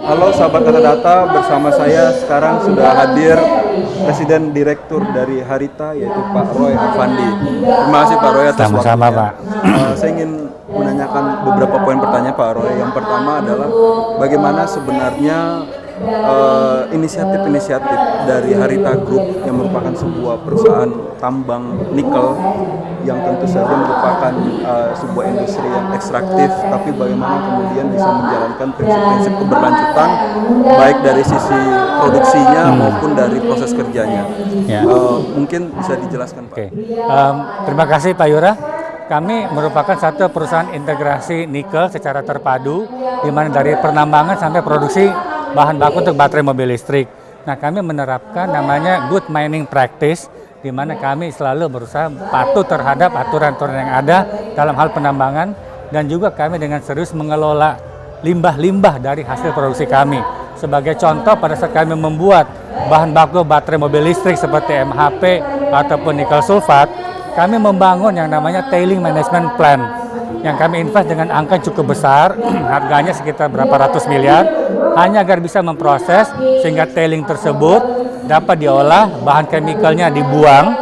Halo sahabat Kata Data, bersama saya sekarang sudah hadir Presiden Direktur dari Harita, yaitu Pak Roy Effandi. Terima kasih Pak Roy atas waktunya. Sama-sama Pak. Saya ingin menanyakan beberapa poin pertanyaan Pak Roy. Yang pertama adalah bagaimana sebenarnya inisiatif-inisiatif dari Harita Group yang merupakan sebuah perusahaan tambang nikel yang tentu saja merupakan sebuah industri yang ekstraktif, tapi bagaimana kemudian bisa menjalankan prinsip-prinsip keberlanjutan baik dari sisi produksinya maupun dari proses kerjanya. Ya. Mungkin bisa dijelaskan Pak. Oke. Terima kasih Pak Yura. Kami merupakan satu perusahaan integrasi nikel secara terpadu, di mana dari penambangan sampai produksi bahan baku untuk baterai mobil listrik. Nah, kami menerapkan namanya good mining practice, di mana kami selalu berusaha patuh terhadap aturan-aturan yang ada dalam hal penambangan, dan juga kami dengan serius mengelola limbah-limbah dari hasil produksi kami. Sebagai contoh, pada saat kami membuat bahan baku baterai mobil listrik seperti MHP ataupun nikel sulfat, kami membangun yang namanya tailing management plan, yang kami invest dengan angka cukup besar, harganya sekitar berapa ratus miliar, hanya agar bisa memproses sehingga tailing tersebut dapat diolah, bahan chemicalnya dibuang,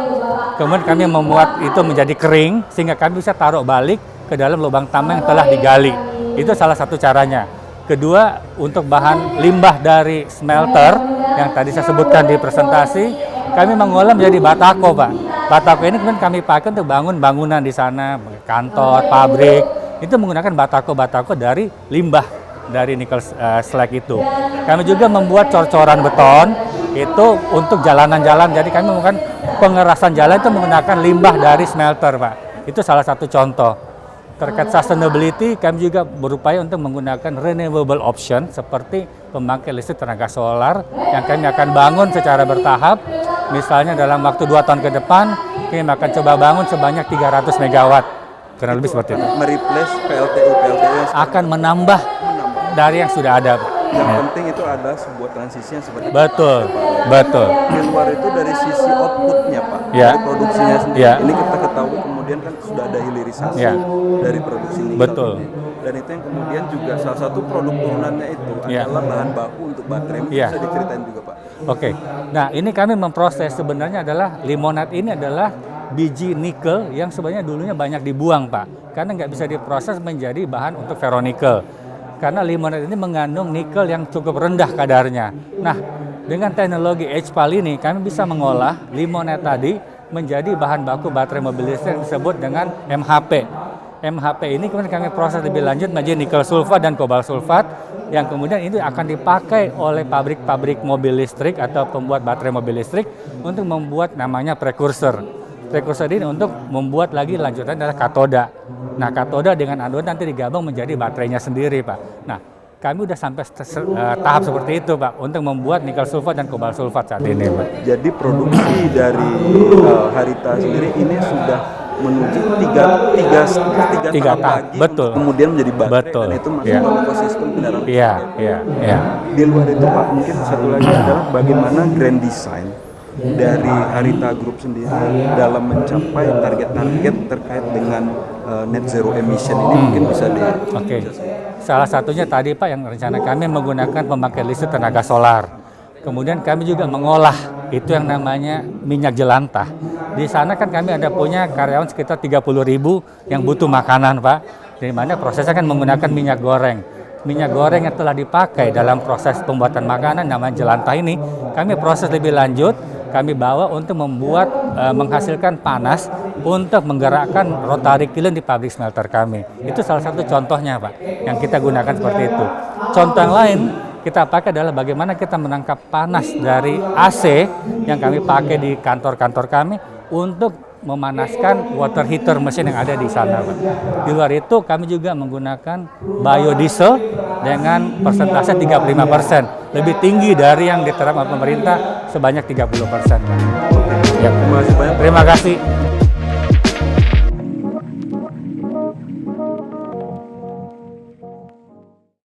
kemudian kami membuat itu menjadi kering sehingga kami bisa taruh balik ke dalam lubang tambang yang telah digali. Itu salah satu caranya. Kedua, untuk bahan limbah dari smelter yang tadi saya sebutkan di presentasi, kami mengolah menjadi batako, Pak. Batako ini kemudian kami pakai untuk bangun bangunan di sana, kantor, pabrik. Itu menggunakan batako-batako dari limbah dari nikel slag itu. Kami juga membuat cor-coran beton itu untuk jalanan-jalan. Jadi kami melakukan pengerasan jalan itu menggunakan limbah dari smelter, Pak. Itu salah satu contoh. Terkait sustainability, kami juga berupaya untuk menggunakan renewable option seperti pembangkit listrik tenaga solar yang kami akan bangun secara bertahap. Misalnya dalam waktu 2 tahun ke depan, kami akan coba bangun sebanyak 300 megawatt. Kurang lebih seperti itu. Mereplace PLTU yang akan menambah dari yang sudah ada. Yang penting itu adalah sebuah transisi yang seperti Betul, betul. Di luar itu dari sisi outputnya Pak, Ya. dari produksinya sendiri. Ya. Ini kita ketahui kemudian kan sudah ada hilirisasi Ya. dari produksi nikel. Betul. Ini. Dan itu yang kemudian juga salah satu produk turunannya itu Ya. adalah bahan baku untuk baterai. Ya. Bisa diceritain juga Pak. Oke, nah ini kami memproses sebenarnya adalah limonat ini adalah biji nikel yang sebenarnya dulunya banyak dibuang Pak, karena nggak bisa diproses menjadi bahan untuk ferronikel. Karena limonat ini mengandung nikel yang cukup rendah kadarnya. Nah, dengan teknologi HPAL ini kami bisa mengolah limonat tadi menjadi bahan baku baterai mobil listrik yang disebut dengan MHP. MHP ini kemudian kami proses lebih lanjut menjadi nikel sulfat dan kobalt sulfat, yang kemudian itu akan dipakai oleh pabrik-pabrik mobil listrik atau pembuat baterai mobil listrik untuk membuat namanya prekursor. Prekursor ini untuk membuat lagi lanjutan adalah katoda. Nah, katoda dengan anoda nanti digabung menjadi baterainya sendiri, Pak. Nah, kami udah sampai tahap seperti itu, Pak, untuk membuat nikel sulfat dan kobalt sulfat saat ini, Pak. Jadi produksi dari Harita sendiri ini sudah menuju tiga tahap lagi. Betul. Kemudian menjadi baterai. Betul. Dan itu masuk Ya. ke ekosistem kendaraan. Iya, iya, iya. Di luar itu Pak, mungkin satu lagi adalah bagaimana grand design dari Harita Group sendiri dalam mencapai target-target terkait dengan net zero emission ini mungkin bisa di. Oke. Salah satunya tadi Pak yang rencana kami menggunakan pembangkit listrik tenaga solar. Kemudian kami juga mengolah itu yang namanya minyak jelantah. Di sana kan kami ada punya karyawan sekitar 30.000 yang butuh makanan, Pak. Di mana prosesnya kan menggunakan minyak goreng. Minyak goreng yang telah dipakai dalam proses pembuatan makanan namanya jelantah ini, kami proses lebih lanjut, kami bawa untuk membuat menghasilkan panas untuk menggerakkan rotary kiln di pabrik smelter kami. Itu salah satu contohnya, Pak, yang kita gunakan seperti itu. Contoh yang lain kita pakai adalah bagaimana kita menangkap panas dari AC yang kami pakai di kantor-kantor kami untuk memanaskan water heater mesin yang ada di sana, Pak. Di luar itu kami juga menggunakan biodiesel dengan persentase 35%, lebih tinggi dari yang diterapkan oleh pemerintah sebanyak 30%, Pak. Ya, terima kasih banyak. Terima kasih.